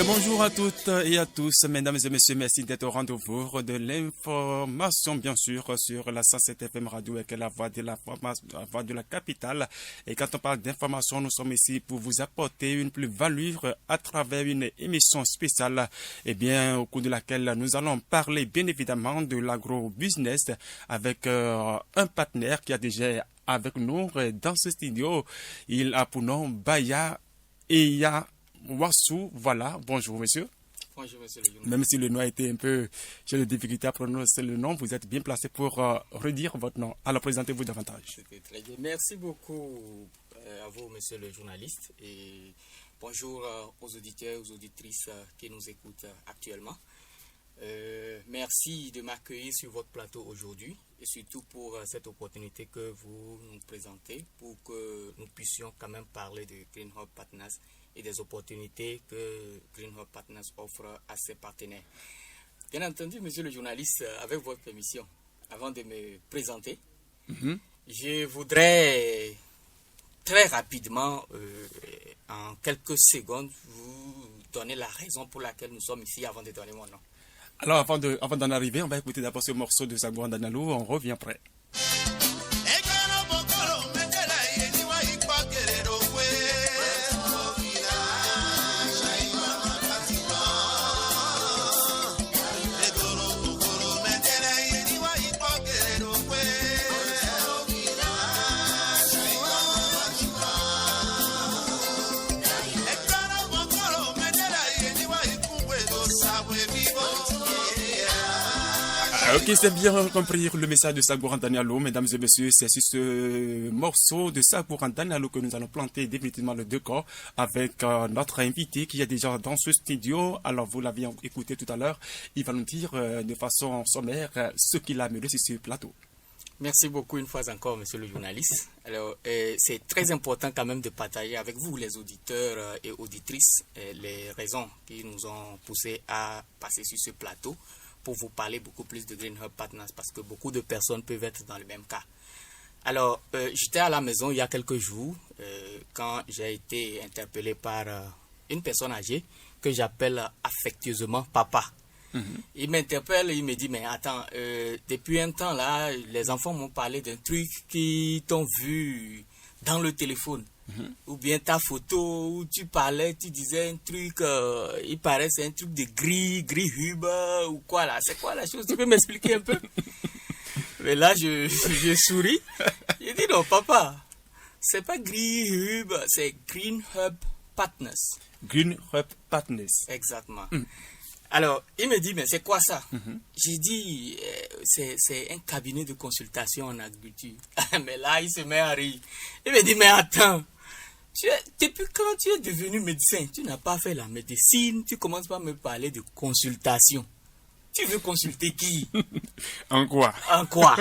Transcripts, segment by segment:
Bonjour à toutes et à tous, mesdames et messieurs, merci d'être au rendez-vous de l'information, bien sûr, sur la 107 FM Radio et la voix de la capitale. Et quand on parle d'information, nous sommes ici pour vous apporter une plus-value à travers une émission spéciale, au cours de laquelle nous allons parler, bien évidemment, de l'agro-business avec un partenaire qui a déjà avec nous dans ce studio. Il a pour nom Baya Eya Wassou, voilà. Bonjour, monsieur. Bonjour, monsieur le journaliste. Même si le nom a été un peu, j'ai des difficultés à prononcer le nom, vous êtes bien placé pour redire votre nom. Alors, présentez-vous davantage. C'était très bien. Merci beaucoup à vous, monsieur le journaliste. Et bonjour aux auditeurs, aux auditrices qui nous écoutent actuellement. Merci de m'accueillir sur votre plateau aujourd'hui et surtout pour cette opportunité que vous nous présentez pour que nous puissions quand même parler de Green Hub Partners et des opportunités que Green Hub Partners offre à ses partenaires. Bien entendu, monsieur le journaliste, avec votre permission, avant de me présenter, je voudrais très rapidement, en quelques secondes, vous donner la raison pour laquelle nous sommes ici avant de donner mon nom. Alors, avant d'en arriver, on va écouter d'abord ce morceau de Sagouran Danalo, on revient après. Ok, c'est bien compris le message de Sagouran Danalo, mesdames et messieurs, c'est sur ce morceau de Sagouran Danalo que nous allons planter définitivement le décor avec notre invité qui est déjà dans ce studio. Alors, vous l'aviez écouté tout à l'heure, il va nous dire de façon sommaire ce qu'il a mené sur ce plateau. Merci beaucoup une fois encore, monsieur le journaliste. Alors, c'est très important quand même de partager avec vous, les auditeurs et auditrices, les raisons qui nous ont poussés à passer sur ce plateau pour vous parler beaucoup plus de Green Hub Partners parce que beaucoup de personnes peuvent être dans le même cas. Alors, j'étais à la maison il y a quelques jours quand j'ai été interpellé par une personne âgée que j'appelle affectueusement papa. Il m'interpelle et il me dit, mais attends, depuis un temps là, les enfants m'ont parlé d'un truc qui t'ont vu dans le téléphone. Ou bien ta photo où tu parlais, tu disais un truc, il paraît c'est un truc de gris hub ou quoi là. C'est quoi la chose? Tu peux m'expliquer un peu? Mais là, je souris. Je dis non, papa, c'est pas gris hub, c'est Green Hub Partners. Green Hub Partners. Exactement. Alors, il me dit, mais c'est quoi ça? J'ai dit, c'est un cabinet de consultation en agriculture. Mais là, il se met à rire. Il me dit, mais attends, depuis quand tu es devenu médecin, tu n'as pas fait la médecine, tu commences par me parler de consultation. Tu veux consulter qui? En quoi? En quoi?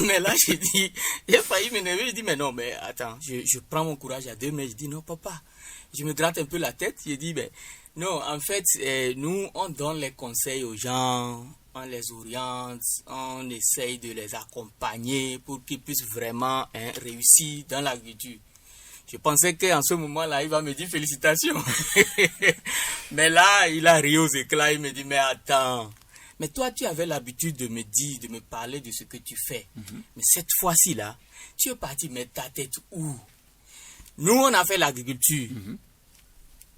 Mais là, j'ai failli m'énerver, je dis, mais non, mais attends, je prends mon courage à deux mains, je dis, non, papa, je me gratte un peu la tête, je dis, ben, non, en fait, nous, on donne les conseils aux gens, on les oriente, on essaye de les accompagner pour qu'ils puissent vraiment réussir dans l'agriculture. Je pensais qu'en ce moment-là, il va me dire félicitations. Mais là, il a ri aux éclats, il me dit, mais attends, mais toi, tu avais l'habitude de me dire, de me parler de ce que tu fais. Mais cette fois-ci, là, tu es parti mettre ta tête où? Nous, on a fait l'agriculture.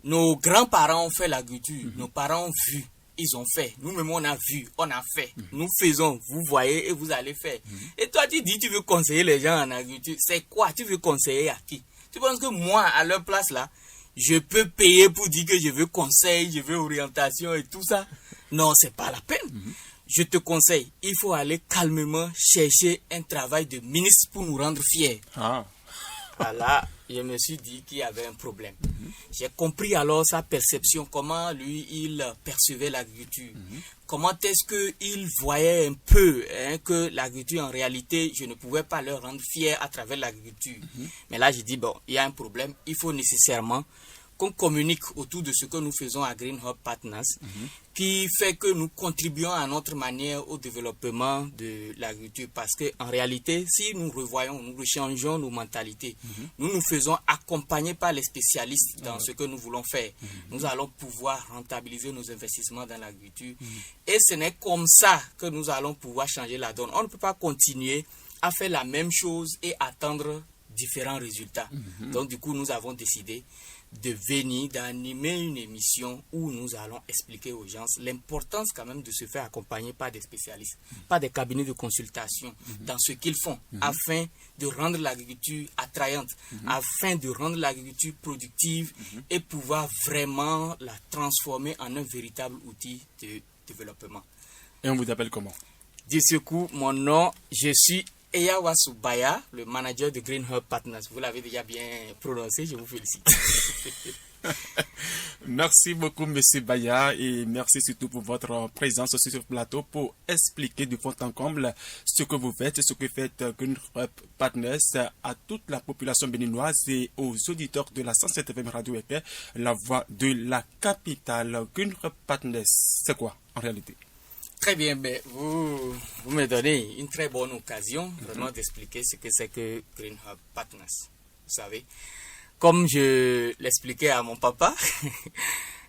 Nos grands-parents ont fait l'agriculture. Nos parents ont vu, ils ont fait. Nous-mêmes, on a vu, on a fait. Nous faisons, vous voyez et vous allez faire. Et toi, tu dis, tu veux conseiller les gens en agriculture. C'est quoi? Tu veux conseiller à qui? Tu penses que moi, à leur place, là, je peux payer pour dire que je veux conseil, je veux orientation et tout ça? Non, c'est pas la peine. Je te conseille, il faut aller calmement chercher un travail de ministre pour nous rendre fiers. Voilà, je me suis dit qu'il y avait un problème. J'ai compris alors sa perception, comment lui, il percevait l'agriculture. Comment est-ce qu'il voyait un peu que l'agriculture, en réalité, je ne pouvais pas leur rendre fiers à travers l'agriculture. Mais là, j'ai dit, bon, il y a un problème, il faut nécessairement qu'on communique autour de ce que nous faisons à Green Hub Partners, qui fait que nous contribuons à notre manière au développement de l'agriculture. Parce qu'en réalité, si nous revoyons, nous rechangeons nos mentalités, nous nous faisons accompagner par les spécialistes dans ce que nous voulons faire. Nous allons pouvoir rentabiliser nos investissements dans l'agriculture. Et ce n'est comme ça que nous allons pouvoir changer la donne. On ne peut pas continuer à faire la même chose et attendre différents résultats. Donc du coup, nous avons décidé de venir, d'animer une émission où nous allons expliquer aux gens l'importance quand même de se faire accompagner par des spécialistes, par des cabinets de consultation dans ce qu'ils font afin de rendre l'agriculture attrayante, afin de rendre l'agriculture productive et pouvoir vraiment la transformer en un véritable outil de développement. Et on vous appelle comment? Du coup, mon nom, je suis Eyawasu Baya, le manager de Green Hub Partners. Vous l'avez déjà bien prononcé, je vous félicite. Merci beaucoup, Monsieur Baya, et merci surtout pour votre présence sur ce plateau pour expliquer de fond en comble ce que vous faites, ce que fait Green Hub Partners à toute la population béninoise et aux auditeurs de la 107 FM Radio Eke, la voix de la capitale. Green Hub Partners, c'est quoi en réalité? Très bien, ben, vous me donnez une très bonne occasion vraiment d'expliquer ce que c'est que Green Hub Partners. Vous savez, comme je l'expliquais à mon papa,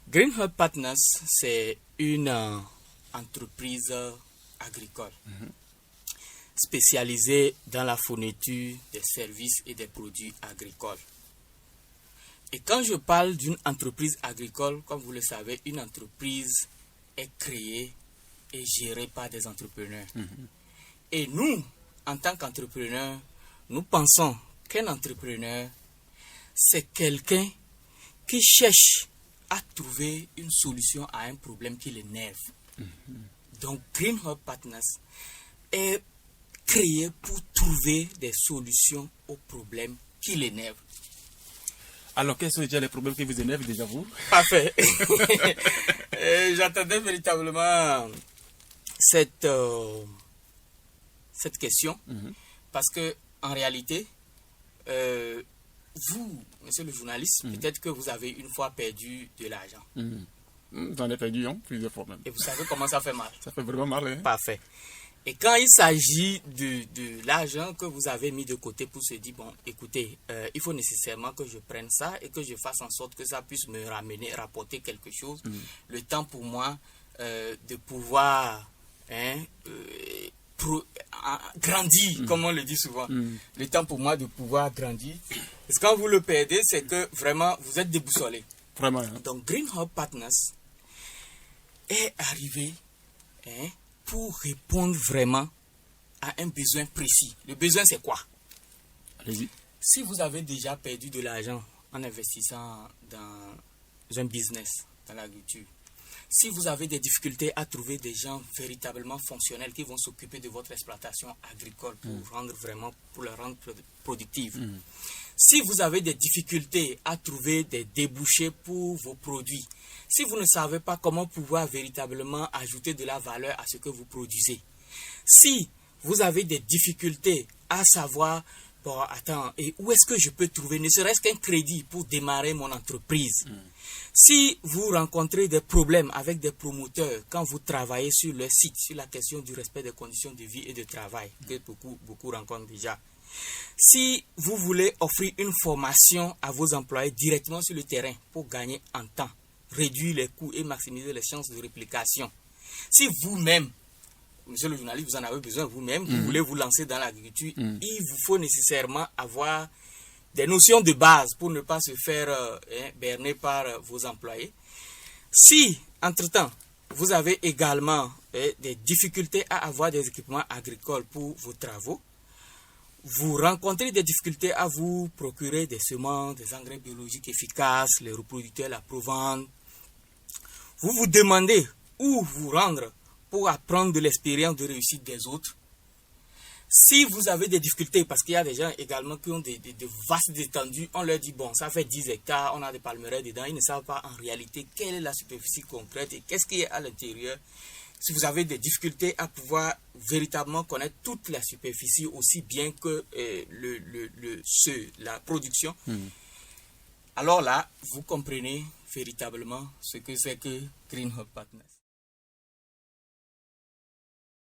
Green Hub Partners, c'est une entreprise agricole spécialisée dans la fourniture des services et des produits agricoles. Et quand je parle d'une entreprise agricole, comme vous le savez, une entreprise est créée et géré par des entrepreneurs. Et nous, en tant qu'entrepreneurs, nous pensons qu'un entrepreneur, c'est quelqu'un qui cherche à trouver une solution à un problème qui l'énerve. Donc, Green Hub Partners est créé pour trouver des solutions aux problèmes qui l'énervent. Alors, quels sont déjà les problèmes qui vous énervent déjà vous? Parfait. J'attendais véritablement cette question parce que en réalité vous, monsieur le journaliste, peut-être que vous avez une fois perdu de l'argent. J'en ai perdu plusieurs fois même. Et vous savez comment ça fait mal. Ça fait vraiment mal, hein? Parfait. Et quand il s'agit de l'argent que vous avez mis de côté pour se dire, bon, écoutez, il faut nécessairement que je prenne ça et que je fasse en sorte que ça puisse me rapporter quelque chose. Le temps pour moi de pouvoir grandir, comme on le dit souvent. Le temps pour moi de pouvoir grandir. Parce que quand vous le perdez, c'est que vraiment, vous êtes déboussolé. Vraiment. Hein? Donc, Green Hub Partners est arrivé pour répondre vraiment à un besoin précis. Le besoin, c'est quoi? Allez-y. Si vous avez déjà perdu de l'argent en investissant dans un business, dans l'agriculture, si vous avez des difficultés à trouver des gens véritablement fonctionnels qui vont s'occuper de votre exploitation agricole pour la rendre productive, si vous avez des difficultés à trouver des débouchés pour vos produits, si vous ne savez pas comment pouvoir véritablement ajouter de la valeur à ce que vous produisez, si vous avez des difficultés à savoir, bon, attends, et où est-ce que je peux trouver ne serait-ce qu'un crédit pour démarrer mon entreprise, si vous rencontrez des problèmes avec des promoteurs quand vous travaillez sur leur site, sur la question du respect des conditions de vie et de travail, que beaucoup rencontrent déjà, si vous voulez offrir une formation à vos employés directement sur le terrain pour gagner en temps, réduire les coûts et maximiser les chances de réplication, si vous-même, monsieur le journaliste, vous en avez besoin vous-même, vous voulez vous lancer dans l'agriculture, il vous faut nécessairement avoir des notions de base pour ne pas se faire berner par vos employés. Si, entre-temps, vous avez également des difficultés à avoir des équipements agricoles pour vos travaux, vous rencontrez des difficultés à vous procurer des semences, des engrais biologiques efficaces, les reproducteurs, la provende, vous vous demandez où vous rendre pour apprendre de l'expérience de réussite des autres. Si vous avez des difficultés, parce qu'il y a des gens également qui ont des vastes étendues, on leur dit, bon, ça fait 10 hectares, on a des palmeraies dedans, ils ne savent pas en réalité quelle est la superficie concrète et qu'est-ce qui est à l'intérieur. Si vous avez des difficultés à pouvoir véritablement connaître toute la superficie aussi bien que la production, alors là, vous comprenez véritablement ce que c'est que Green Hub Partners.